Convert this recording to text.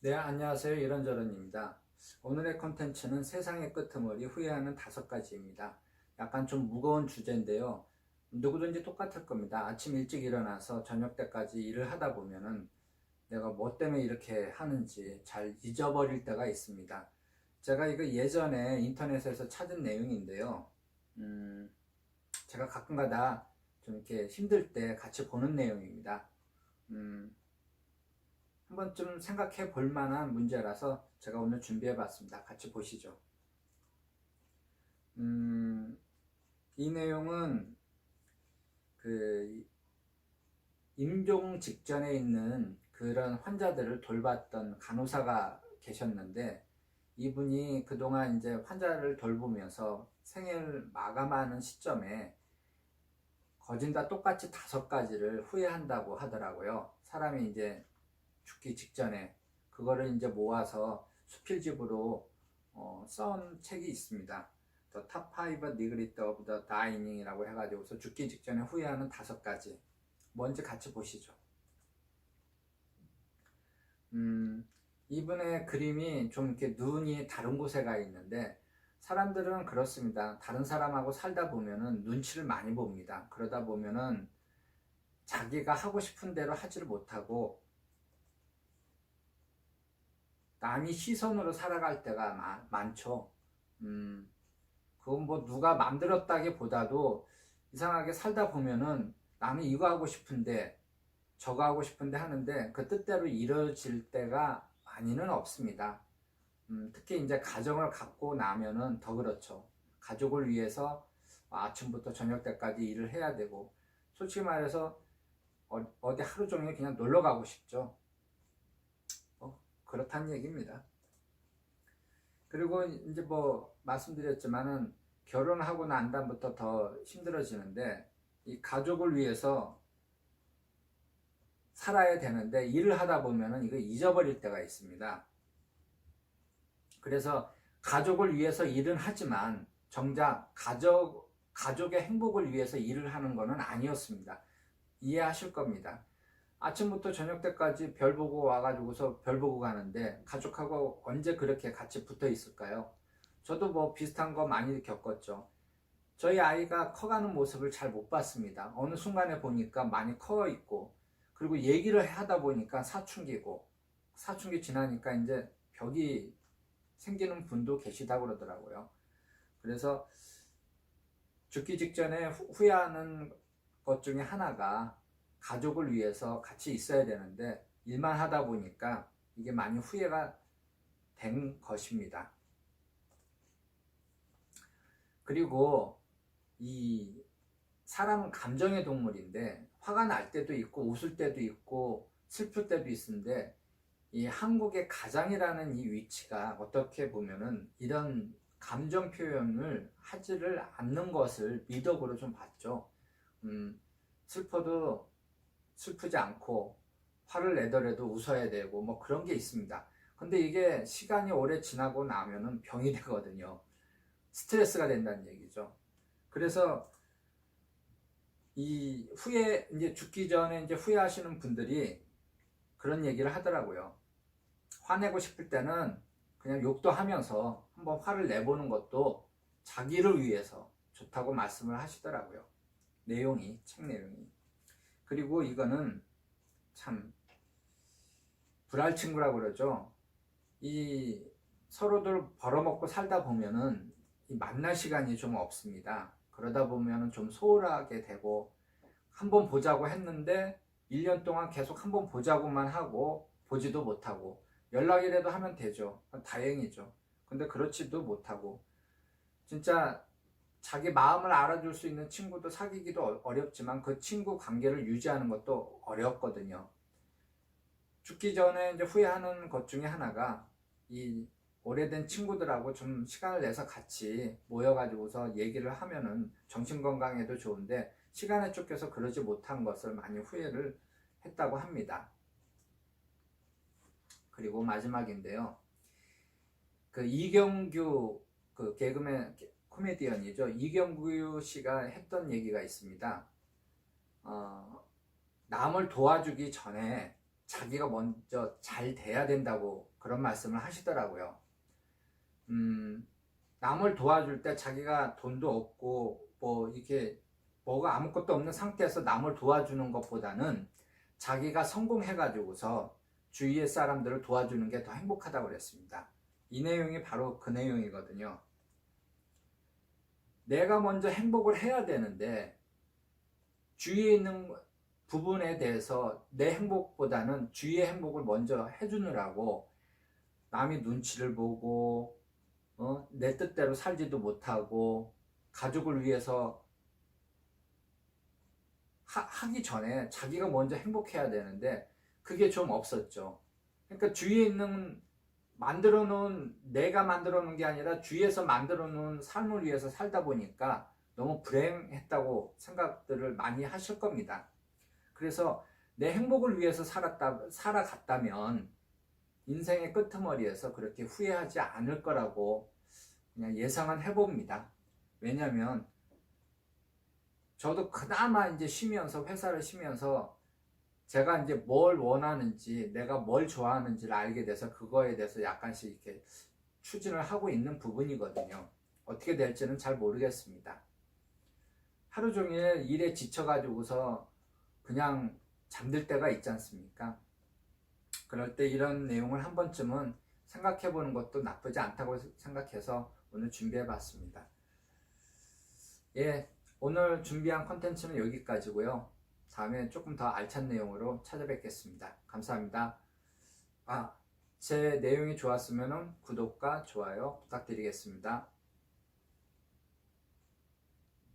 네, 안녕하세요. 이런저런입니다. 오늘의 컨텐츠는 세상의 끄트머리 후회하는 5가지입니다. 약간 좀 무거운 주제인데요. 누구든지 똑같을 겁니다. 아침 일찍 일어나서 저녁 때까지 일을 하다 보면은 내가 뭐 때문에 이렇게 하는지 잘 잊어버릴 때가 있습니다. 제가 이거 예전에 인터넷에서 찾은 내용인데요. 제가 가끔가다 좀 이렇게 힘들 때 같이 보는 내용입니다. 음, 한 번쯤 생각해 볼 만한 문제라서 제가 오늘 준비해 봤습니다. 같이 보시죠. 음, 이 내용은 그 임종 직전에 있는 그런 환자들을 돌봤던 간호사가 계셨는데, 이분이 그동안 이제 환자를 돌보면서 생을 마감하는 시점에 거진 다 똑같이 5가지를 후회한다고 하더라고요. 사람이 이제 죽기 직전에 그거를 이제 모아서 수필집으로 써온 책이 있습니다. The Top 5 Regret of the Dying이라고 해가지고서 죽기 직전에 후회하는 5가지. 뭔지 같이 보시죠. 이분의 그림이 좀 이렇게 눈이 다른 곳에 가 있는데, 사람들은 그렇습니다. 다른 사람하고 살다 보면은 눈치를 많이 봅니다. 그러다 보면은 자기가 하고 싶은 대로 하지를 못하고 남이 시선으로 살아갈 때가 많죠. 그건 뭐 누가 만들었다기보다도 이상하게 살다 보면은 남이 이거 하고 싶은데 저거 하고 싶은데 하는데 그 뜻대로 이루어질 때가 많이는 없습니다. 특히 이제 가정을 갖고 나면은 더 그렇죠. 가족을 위해서 아침부터 저녁 때까지 일을 해야 되고, 솔직히 말해서 어디 하루 종일 그냥 놀러 가고 싶죠. 그렇다는 얘기입니다. 그리고 이제 뭐 말씀드렸지만은 결혼하고 난 다음부터 더 힘들어지는데, 이 가족을 위해서 살아야 되는데 일을 하다 보면은 이거 잊어버릴 때가 있습니다. 그래서 가족을 위해서 일은 하지만 정작 가족의 행복을 위해서 일을 하는 것은 아니었습니다. 이해하실 겁니다. 아침부터 저녁 때까지 별 보고 와가지고서 별 보고 가는데 가족하고 언제 그렇게 같이 붙어 있을까요? 저도 뭐 비슷한 거 많이 겪었죠. 저희 아이가 커가는 모습을 잘 못 봤습니다. 어느 순간에 보니까 많이 커 있고, 그리고 얘기를 하다 보니까 사춘기고, 사춘기 지나니까 이제 벽이 생기는 분도 계시다고 그러더라고요. 그래서 죽기 직전에 후회하는 것 중에 하나가 가족을 위해서 같이 있어야 되는데 일만 하다 보니까 이게 많이 후회가 된 것입니다. 그리고 이 사람은 감정의 동물인데 화가 날 때도 있고 웃을 때도 있고 슬플 때도 있는데, 이 한국의 가장이라는 이 위치가 어떻게 보면은 이런 감정 표현을 하지를 않는 것을 미덕으로 좀 봤죠. 슬퍼도 슬프지 않고 화를 내더라도 웃어야 되고 뭐 그런 게 있습니다. 근데 이게 시간이 오래 지나고 나면은 병이 되거든요. 스트레스가 된다는 얘기죠. 그래서 이 이제 죽기 전에 이제 후회하시는 분들이 그런 얘기를 하더라고요. 화내고 싶을 때는 그냥 욕도 하면서 한번 화를 내보는 것도 자기를 위해서 좋다고 말씀을 하시더라고요. 책 내용이. 그리고 이거는 참 불알 친구라고 그러죠. 이 서로들 벌어먹고 살다 보면은 이 만날 시간이 좀 없습니다. 그러다 보면은 좀 소홀하게 되고, 한번 보자고 했는데 1년 동안 계속 한번 보자고만 하고 보지도 못하고, 연락이라도 하면 되죠. 다행이죠. 근데 그렇지도 못하고, 진짜 자기 마음을 알아줄 수 있는 친구도 사귀기도 어렵지만 그 친구 관계를 유지하는 것도 어렵거든요. 죽기 전에 이제 후회하는 것 중에 하나가 이 오래된 친구들하고 좀 시간을 내서 같이 모여가지고서 얘기를 하면은 정신건강에도 좋은데, 시간에 쫓겨서 그러지 못한 것을 많이 후회를 했다고 합니다. 그리고 마지막인데요. 그 이경규, 그 개그맨 코미디언이죠. 이경규 씨가 했던 얘기가 있습니다. 남을 도와주기 전에 자기가 먼저 잘 돼야 된다고 그런 말씀을 하시더라고요. 남을 도와줄 때 자기가 돈도 없고 뭐 이렇게 뭐가 아무것도 없는 상태에서 남을 도와주는 것보다는 자기가 성공해가지고서 주위의 사람들을 도와주는 게 더 행복하다고 그랬습니다. 이 내용이 바로 그 내용이거든요. 내가 먼저 행복을 해야 되는데 주위에 있는 부분에 대해서 내 행복보다는 주위의 행복을 먼저 해주느라고 남이 눈치를 보고 내 뜻대로 살지도 못하고 가족을 위해서 하기 전에 자기가 먼저 행복해야 되는데 그게 좀 없었죠. 그러니까 주위에 있는 만들어 놓은, 내가 만들어 놓은 게 아니라 주위에서 만들어 놓은 삶을 위해서 살다 보니까 너무 불행했다고 생각들을 많이 하실 겁니다. 그래서 내 행복을 위해서 살아갔다면 인생의 끄트머리에서 그렇게 후회하지 않을 거라고 그냥 예상은 해봅니다. 왜냐면 저도 그나마 이제 쉬면서, 회사를 쉬면서 제가 이제 뭘 원하는지, 내가 뭘 좋아하는지를 알게 돼서 그거에 대해서 약간씩 이렇게 추진을 하고 있는 부분이거든요. 어떻게 될지는 잘 모르겠습니다. 하루 종일 일에 지쳐가지고서 그냥 잠들 때가 있지 않습니까? 그럴 때 이런 내용을 한 번쯤은 생각해 보는 것도 나쁘지 않다고 생각해서 오늘 준비해 봤습니다. 예, 오늘 준비한 컨텐츠는 여기까지고요. 다음에 조금 더 알찬 내용으로 찾아뵙겠습니다. 감사합니다. 제 내용이 좋았으면 구독과 좋아요 부탁드리겠습니다.